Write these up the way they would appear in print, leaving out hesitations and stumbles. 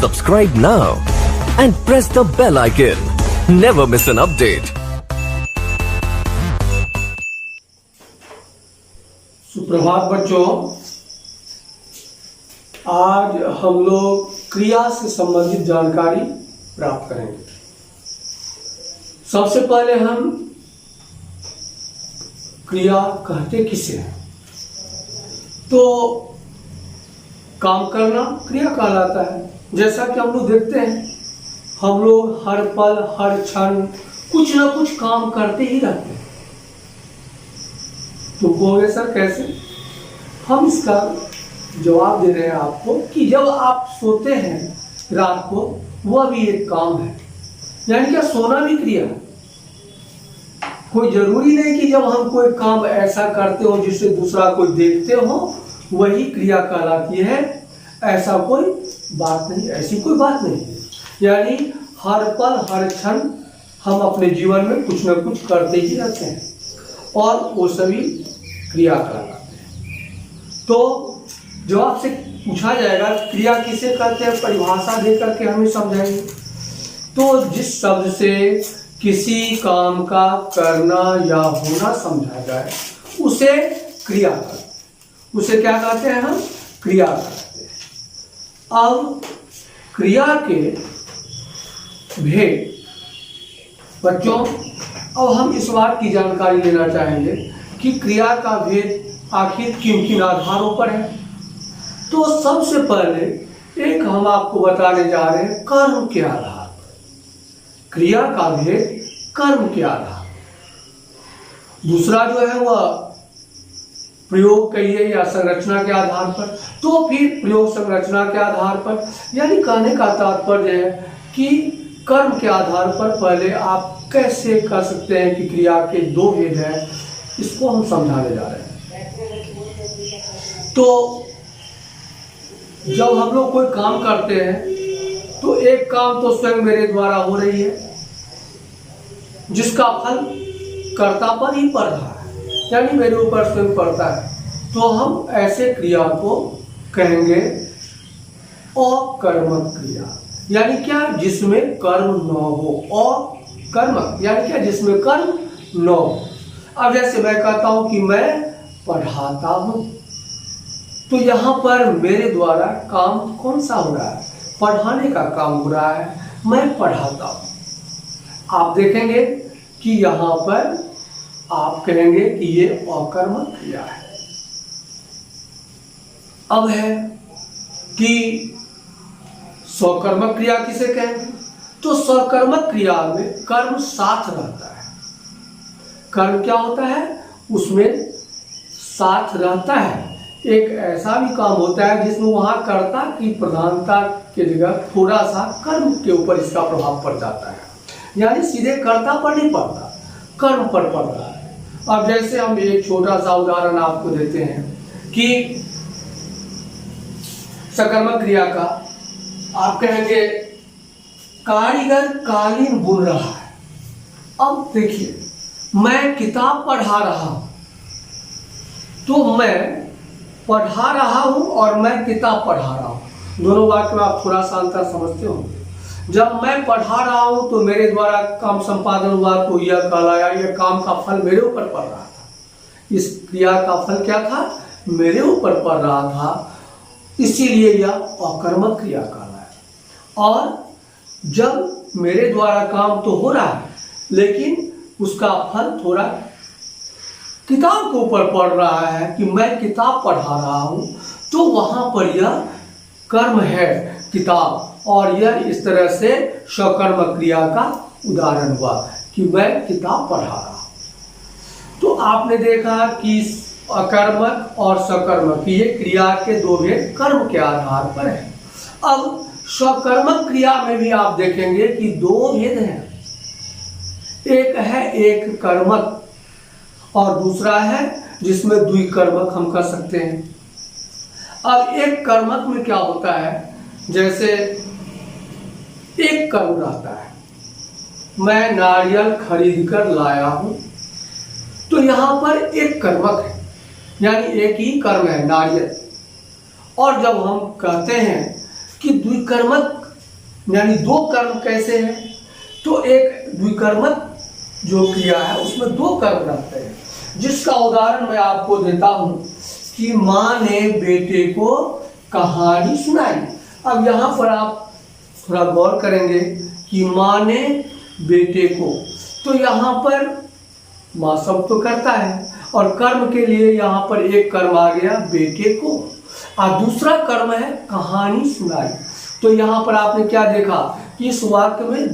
Subscribe now and press the bell icon. Never miss an update. सुप्रभात बच्चों, आज हम लोग क्रिया से संबंधित जानकारी प्राप्त करेंगे। सबसे पहले हम क्रिया कहते किसे हैं? तो काम करना क्रिया कहलाता है। जैसा कि हम लोग देखते हैं, हम लोग हर पल हर क्षण कुछ ना कुछ काम करते ही रहते हैं। तो कहोगे सर कैसे? हम इसका जवाब दे रहे हैं आपको कि जब आप सोते हैं रात को, वह भी एक काम है। यानी क्या सोना भी क्रिया है। कोई जरूरी नहीं कि जब हम कोई काम ऐसा करते हो जिससे दूसरा कोई देखते हो वही क्रिया कहलाती है, ऐसा कोई बात नहीं, ऐसी कोई बात नहीं है। यानी हर पल हर क्षण हम अपने जीवन में कुछ ना कुछ करते ही रहते हैं और वो सभी क्रिया कहलाते हैं। तो जो आपसे पूछा जाएगा क्रिया किसे कहते हैं, परिभाषा दे करके हमें समझाएंगे। तो जिस शब्द से किसी काम का करना या होना समझा जाए उसे क्रिया कहते हैं। उसे क्या कहते हैं? हम क्रिया कहते हैं। अब क्रिया के भेद बच्चों, अब हम इस बात की जानकारी लेना चाहेंगे कि क्रिया का भेद आखिर किन किन आधारों पर है। तो सबसे पहले एक हम आपको बताने जा रहे हैं कर्म के आधार पर। क्रिया का भेद कर्म के आधार पर। दूसरा जो है वह प्रयोग कहिए या संरचना के आधार पर। तो फिर प्रयोग संरचना के आधार पर, यानी कहने का तात्पर्य है कि कर्म के आधार पर पहले आप कैसे कर सकते हैं कि क्रिया के दो भेद हैं, इसको हम समझाने जा रहे हैं। तो जब हम लोग कोई काम करते हैं तो एक काम तो स्वयं मेरे द्वारा हो रही है जिसका फल कर्ता पर ही पड़ रहा है, यानी मेरे ऊपर स्वयं पड़ता है। तो हम ऐसे क्रिया को कहेंगे अकर्मक क्रिया। यानी क्या? जिसमें कर्म न हो। अकर्मक यानी क्या? जिसमें कर्म न हो। अब जैसे मैं कहता हूं कि मैं पढ़ाता हूं, तो यहां पर मेरे द्वारा काम कौन सा हो रहा है? पढ़ाने का काम हो रहा है। मैं पढ़ाता हूं। आप देखेंगे कि यहां पर आप कहेंगे कि ये अकर्मक क्रिया है। अब है कि स्वकर्मक क्रिया किसे कहेंगे? तो स्वकर्मक क्रिया में कर्म साथ रहता है। कर्म क्या होता है? उसमें साथ रहता है। एक ऐसा भी काम होता है जिसमें वहां कर्ता की प्रधानता की जगह थोड़ा सा कर्म के ऊपर इसका प्रभाव पड़ जाता है। यानी सीधे कर्ता पर नहीं पड़ता, कर्म पर पड़ रहा है। अब जैसे हम एक छोटा सा उदाहरण आपको देते हैं कि सकर्मक क्रिया का आप कहेंगे कारीगर कालीन बुन रहा है। अब देखिए, मैं किताब पढ़ा रहा हूं, तो मैं पढ़ा रहा हूं और मैं किताब पढ़ा रहा हूं, दोनों वाक्य में आप थोड़ा सा अंतर समझते होंगे। जब मैं पढ़ा रहा हूं तो मेरे द्वारा काम संपादन हुआ, तो यह कहलाया, यह काम का फल मेरे ऊपर पड़ रहा था। इस क्रिया का फल क्या था? मेरे ऊपर पड़ रहा था, इसीलिए यह अकर्मक क्रिया कहलाया। और जब मेरे द्वारा काम तो हो रहा है लेकिन उसका फल थोड़ा किताब के ऊपर पड़ रहा है कि मैं किताब पढ़ा रहा हूं, तो वहां पर यह कर्म है किताब, और यह इस तरह से स्वकर्मक क्रिया का उदाहरण हुआ कि मैं किताब पढ़ा रहा हूं। तो आपने देखा कि अकर्मक और सकर्मक ये क्रिया के दो भेद कर्म के आधार पर है। अब स्वकर्मक क्रिया में भी आप देखेंगे कि दो भेद हैं। एक है एक कर्मक और दूसरा है जिसमें द्विकर्मक हम कर सकते हैं। अब एक कर्मक में क्या होता है? जैसे एक कर्म रहता है, मैं नारियल खरीद कर लाया हूं, तो यहां पर एक कर्मक है, यानी एक ही कर्म है नारियल। और जब हम कहते हैं कि द्विकर्मक यानी दो कर्म कैसे हैं, तो एक द्विकर्मक जो क्रिया है उसमें दो कर्म रहते हैं, जिसका उदाहरण मैं आपको देता हूं कि माँ ने बेटे को कहानी सुनाई। अब यहाँ पर आप थोड़ा गौर करेंगे कि माँ ने बेटे को, तो यहाँ पर माँ सब तो करता है और कर्म के लिए यहाँ पर एक कर्म आ गया बेटे को, और दूसरा कर्म है कहानी सुनाई। तो यहाँ पर आपने क्या देखा कि इस वाक्य में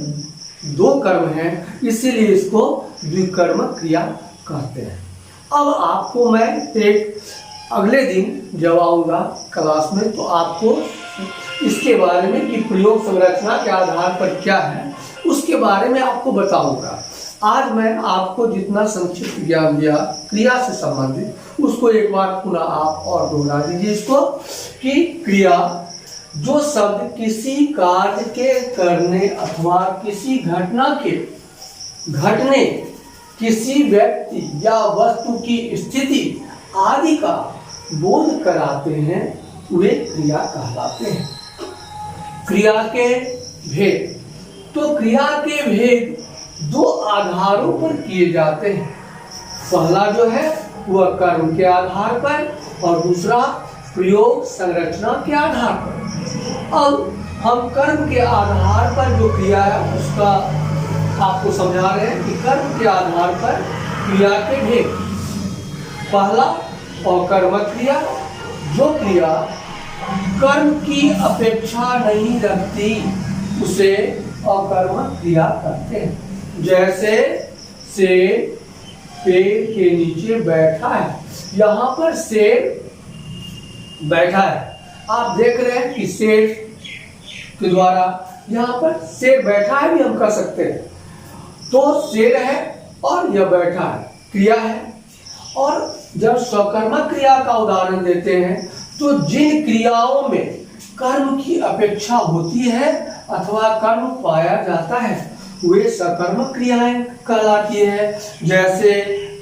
दो कर्म हैं, इसीलिए इसको द्विकर्मक क्रिया कहते हैं। अब आपको मैं एक अगले दिन जब आऊँगा क्लास में तो आपको इसके बारे में कि प्रयोग संरचना के आधार पर क्या है उसके बारे में आपको बताऊंगा। आज मैं आपको जितना संक्षिप्त ज्ञान दिया क्रिया से संबंधित उसको एक बार पुनः आप और दोहरा दीजिए इसको, कि क्रिया जो शब्द किसी कार्य के करने अथवा किसी घटना के घटने, किसी व्यक्ति या वस्तु की स्थिति आदि का बोध कराते हैं वे क्रिया कहलाते हैं। क्रिया के भेद, तो क्रिया के भेद दो आधारों पर किए जाते हैं। पहला जो है वह कर्म के आधार पर और दूसरा प्रयोग संरचना के आधार पर। अब हम कर्म के आधार पर जो क्रिया है उसका आपको समझा रहे हैं कि कर्म के आधार पर क्रिया के भेद। पहला अकर्मक क्रिया, जो क्रिया कर्म की अपेक्षा नहीं रखती उसे अकर्मक क्रिया कहते हैं। जैसे शेर पेड़ के नीचे बैठा है, यहाँ पर शेर बैठा है, आप देख रहे हैं कि शेर के द्वारा यहाँ पर शेर बैठा है भी हम कह सकते हैं। तो शेर है और यह बैठा है, क्रिया है। और जब स्वकर्मक क्रिया का उदाहरण देते हैं तो जिन क्रियाओं में कर्म की अपेक्षा होती है अथवा कर्म पाया जाता है वे सकर्मक क्रियाएं कहलाती है। जैसे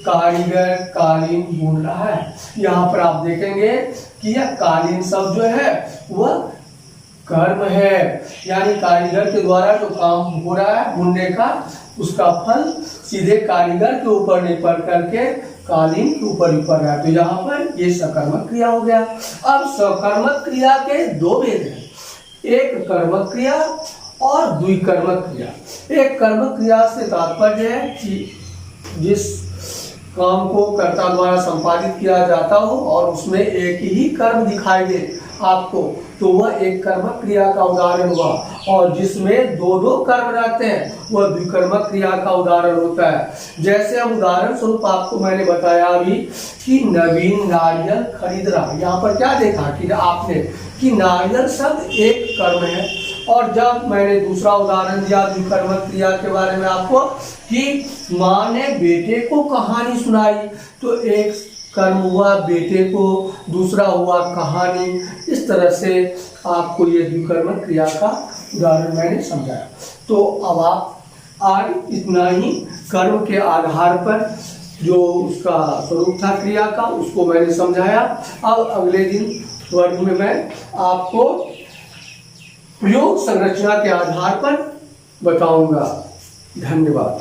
कारीगर कालीन बुन रहा है, यहाँ पर आप देखेंगे कि यह कालीन शब्द जो है वह कर्म है, यानी कारीगर के द्वारा जो काम हो रहा है बुनने का उसका फल सीधे कारीगर के ऊपर निर्भर करके कालीन के ऊपर ही पड़ रहा है। तो यहाँ पर ये सकर्मक क्रिया हो गया। अब सकर्मक क्रिया के दो भेद हैं, एक कर्मक क्रिया और द्विकर्मक क्रिया। एक कर्मक क्रिया से तात्पर्य है कि जिस काम को कर्ता द्वारा संपादित किया जाता हो और उसमें एक ही कर्म दिखाई दे आपको, तो वह एक कर्मक क्रिया का उदाहरण हुआ। और जिसमें दो दो कर्म रहते हैं वह द्विकर्मक क्रिया का उदाहरण होता है। जैसे हम उदाहरण स्वरूप आपको मैंने बताया अभी कि नवीन नारियल खरीद रहा, यहाँ पर क्या देखा कि आपने कि नारियल शब्द एक कर्म है। और जब मैंने दूसरा उदाहरण दिया द्विकर्मक क्रिया के बारे में आपको कि माँ ने बेटे को कहानी सुनाई, तो एक कर्म हुआ बेटे को, दूसरा हुआ कहानी। इस तरह से आपको ये द्विकर्मक क्रिया का उदाहरण मैंने समझाया। तो अब आप आज इतना ही कर्म के आधार पर जो उसका स्वरूप था क्रिया का उसको मैंने समझाया। अब अगले दिन वर्ग में मैं आपको प्रयोग संरचना के आधार पर बताऊंगा। धन्यवाद।